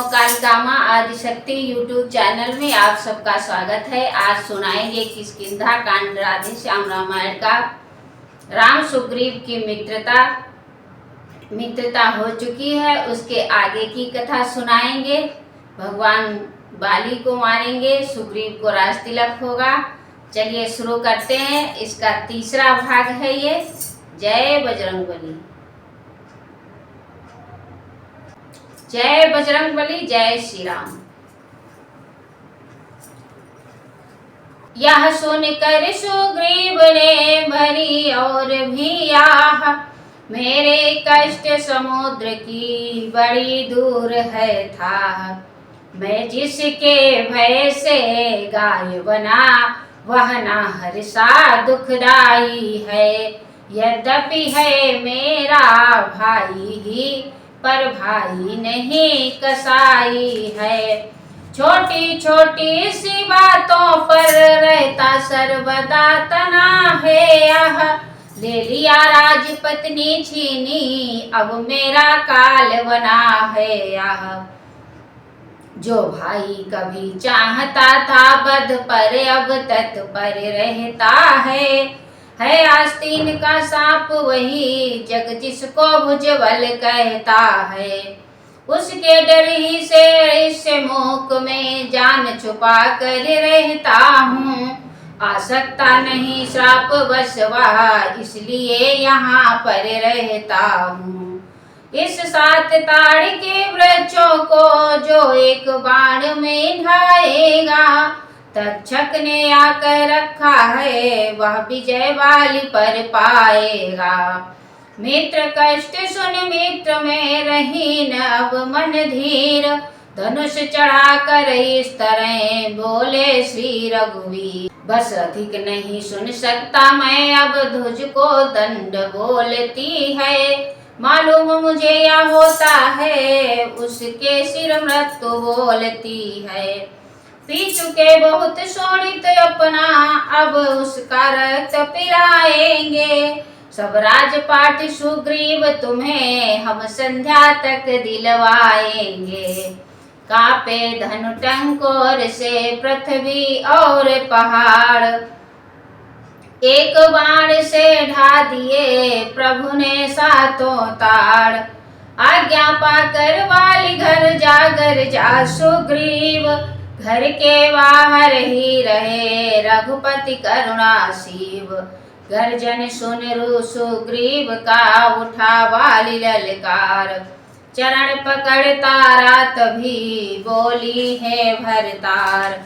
कालकामा Adishakti YouTube channel में आप सबका स्वागत है। आज सुनाएंगे किष्किंधा कांड, राधे श्याम रामायण का। राम सुग्रीव की मित्रता हो चुकी है, उसके आगे की कथा सुनाएंगे। भगवान बाली को मारेंगे, सुग्रीव को राज तिलक होगा। चलिए शुरू करते हैं। इसका तीसरा भाग है ये। जय बजरंगबली, जय बजरंगबली, जय श्री राम। यह सुनकर सुग्रीव ने भरी और भी आह, मेरे कष्ट समुद्र की बड़ी दूर है था। मैं जिसके भय से गाय बना, वह ना हर्षा दुखदाई है। यद्यपि है मेरा भाई ही, पर भाई नहीं कसाई है। छोटी छोटी सी बातों पर रहता सर्वदा तना है। यह ले लिया राजपत्नी छीनी, अब मेरा काल बना है। यह जो भाई कभी चाहता था बध पर, अब तत्पर रहता है आस्तीन का सांप वही, जग जिसको भुजबल कहता है। उसके डर ही से इस मुख में जान छुपा कर रहता हूँ। आ सकता नहीं श्राप बसवा, इसलिए यहाँ पर रहता हूँ। इस 7 ताड़ के वृक्षों को जो एक बाण में ढाएगा, तक्षक ने आकर रखा है, वह विजय बाली पर पाएगा। मित्र कष्ट सुन मित्र में रही न अब मन धीर, धनुष चढ़ा कर इस तरह बोले श्री रघुवीर। बस अधिक नहीं सुन सकता मैं, अब ध्वज को दंड बोलती है। मालूम मुझे यह होता है, उसके सिर मृत्यु बोलती है। पी चुके बहुत शोणित अपना, अब उसका रक्त पिलाएंगे। सब राजपाट सुग्रीव तुम्हें हम संध्या तक दिलवाएंगे। कांपे धनु टंकोर से पृथ्वी और पहाड़, एक बाण से ढा दिए प्रभु ने 7 ताड़। आज्ञा पाकर वाली घर जागर जा सुग्रीव, घर के बाहर ही रहे रघुपति करुणा शिव। गर्जन सुन सुग्रीव का उठा वाली ललकार, चरण पकड़ता रात भी बोली है भरतार।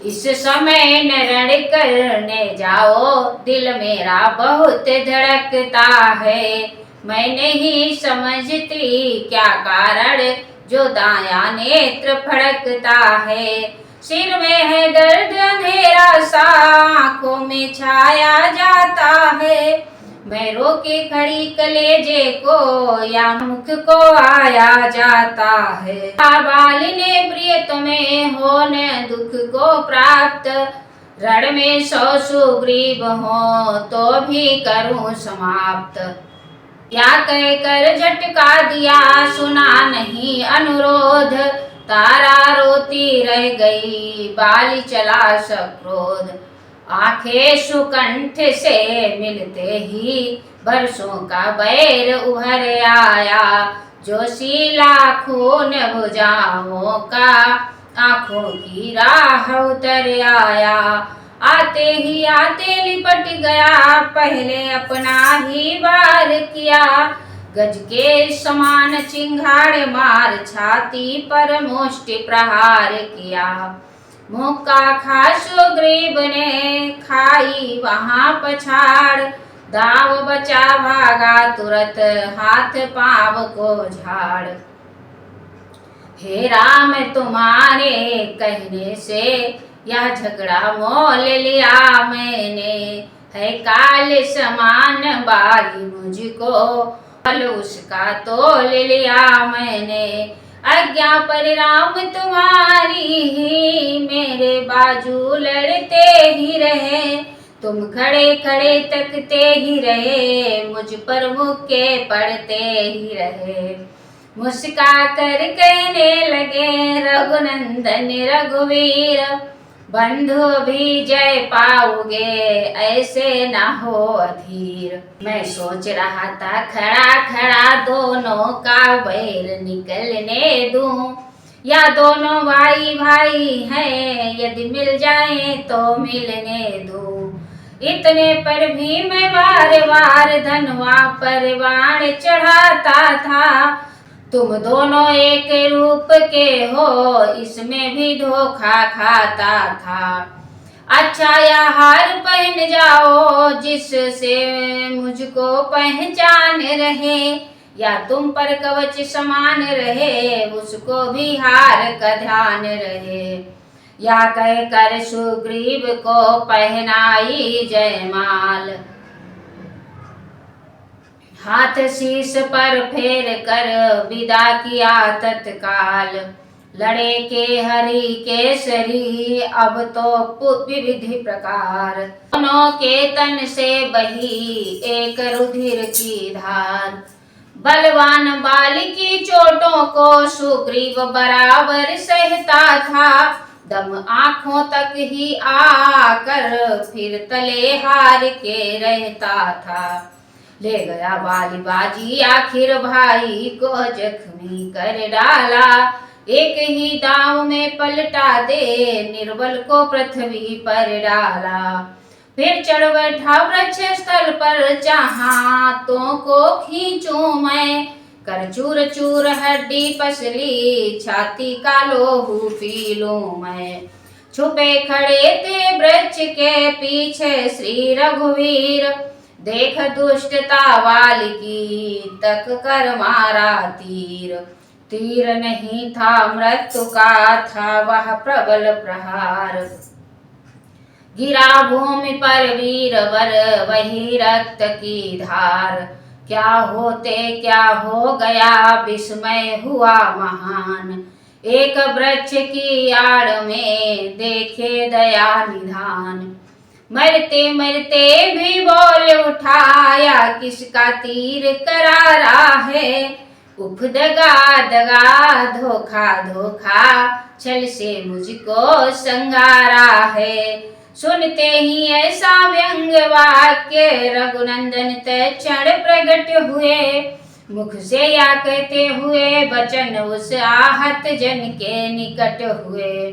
इस समय न रण करने जाओ, दिल मेरा बहुत धड़कता है। मैं नहीं समझती क्या कारण, जो दाया नेत्र फड़कता है। सिर में है दर्द अंधेरा सा, आंखों में छाया जाता है। मैं रोके खड़ी कलेजे को, या मुख को आया जाता है। बाली ने प्रिय तुम्हें हो न दुख को प्राप्त, रण में 100 सुग्रीव हो तो भी करूं समाप्त। या कह कर झटका दिया, सुना नहीं अनुरोध। तारा रोती रह गई, बाली चला सक्रोध। आंखें सुकंठ से मिलते ही बरसों का बैर उभर आया। जोशीला खून भुजाओं का आंखों की राह उतर आया। आते लिपट गया, पहले अपना ही वार किया। गज के समान चिंगाड़ मार, छाती पर मुष्टि प्रहार किया। मुक्का खा सुग्रीव ने खाई वहां पछाड़, दाव बचा भागा तुरंत हाथ पांव को झाड़। हे राम तुम्हारे कहने से यह झगड़ा मोल लिया मैंने। है काल समान बाली मुझको, फल उसका तोल लिया मैंने। आज्ञा पर राम तुम्हारी ही, मेरे बाजू लड़ते ही रहे। तुम खड़े खड़े तकते ही रहे, मुझ पर मुक्के पड़ते ही रहे। मुस्का कर कहने लगे रघुनंदन रघुवीर, बंधु भी जय पाओगे ऐसे ना हो अधीर। मैं सोच रहा था खड़ा खड़ा दोनों का बैर निकलने दूं, या दोनों भाई भाई हैं यदि मिल जाए तो मिलने दूं। इतने पर भी मैं बार बार धनवा पर बाण चढ़ाता था, तुम दोनों एक रूप के हो इसमें भी धोखा खाता था। अच्छा या हार पहन जाओ जिससे मुझको पहचान रहे, या तुम पर कवच समान रहे उसको भी हार का ध्यान रहे। या कह कर सुग्रीव को पहनाई जयमाल, हाथ शीश पर फेर कर विदा किया तत्काल। लड़े के हरि केसरी अब तो विविधि प्रकार, दोनों के तन से बही एक रुधिर की धार। बलवान बाली की चोटों को सुग्रीव बराबर सहता था, दम आंखों तक ही आकर फिर तले हार के रहता था। ले गया बाली बाजी आखिर भाई को जख्मी कर डाला, एक ही दांव में पलटा दे निर्बल को पृथ्वी पर डाला। फिर चढ़ बैठा वृक्ष स्थल पर चाहा हाथों को खींचूं मैं, कर चूर चूर हड्डी पसली छाती का लोहू पी लूं मैं। छुपे खड़े थे वृक्ष के पीछे श्री रघुवीर, देख दुष्टता वाली की तक कर मारा तीर। तीर नहीं था मृत्यु का था वह प्रबल प्रहार, गिरा भूमि पर वीरवर वही रक्त की धार। क्या होते क्या हो गया विस्मय हुआ महान, एक वृक्ष की आड़ में देखे दया निधान। मरते मरते भी बोल उठाया किसका तीर करारा है, उफ दगा दगा धोखा धोखा छल से मुझको संगारा है। सुनते ही ऐसा व्यंग वाक्य रघुनंदन तत्क्षण प्रकट हुए, मुख से या कहते हुए वचन उस आहत जन के निकट हुए।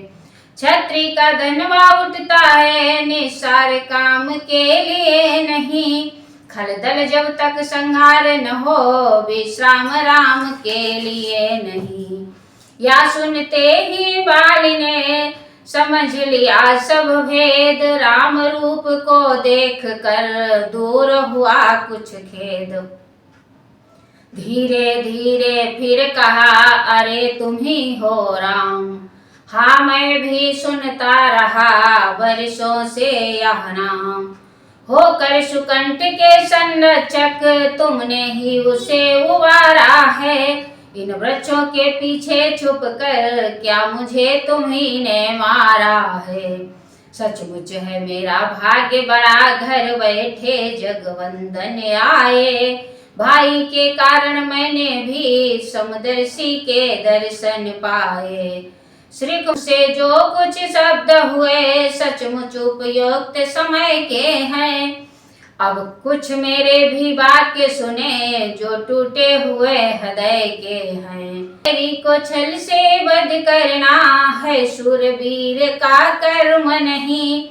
छत्री का धनवा उठता है निस्सार काम के लिए नहीं, खलदल जब तक संहार न हो विश्राम राम के लिए नहीं। या सुनते ही बाली ने समझ लिया सब भेद, राम रूप को देख कर दूर हुआ कुछ खेद। धीरे धीरे फिर कहा अरे तुम ही हो राम, हाँ मैं भी सुनता रहा वर्षों से यह नाम। होकर सुकंठ के संरक्षक तुमने ही उसे उबारा है, इन वृक्षों के पीछे छुप कर क्या मुझे तुम्ही ने मारा है। सचमुच है मेरा भाग्य बड़ा घर बैठे जगवंदन आए, भाई के कारण मैंने भी समदर्शी के दर्शन पाए। श्री कृष्ण से जो कुछ शब्द हुए सचमुच उपयुक्त समय के हैं, अब कुछ मेरे भी वाक्य सुने जो टूटे हुए हृदय के हैं। मेरी को छल से वध करना है शूरवीर का कर्म नहीं,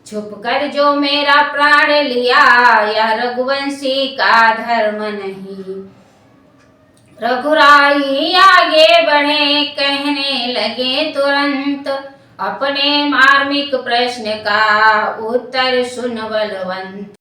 छुप कर जो मेरा प्राण लिया यह रघुवंशी का धर्म नहीं। रघुराई आगे बढ़े कहने लगे तुरंत, अपने मार्मिक प्रश्न का उत्तर सुन बलवंत।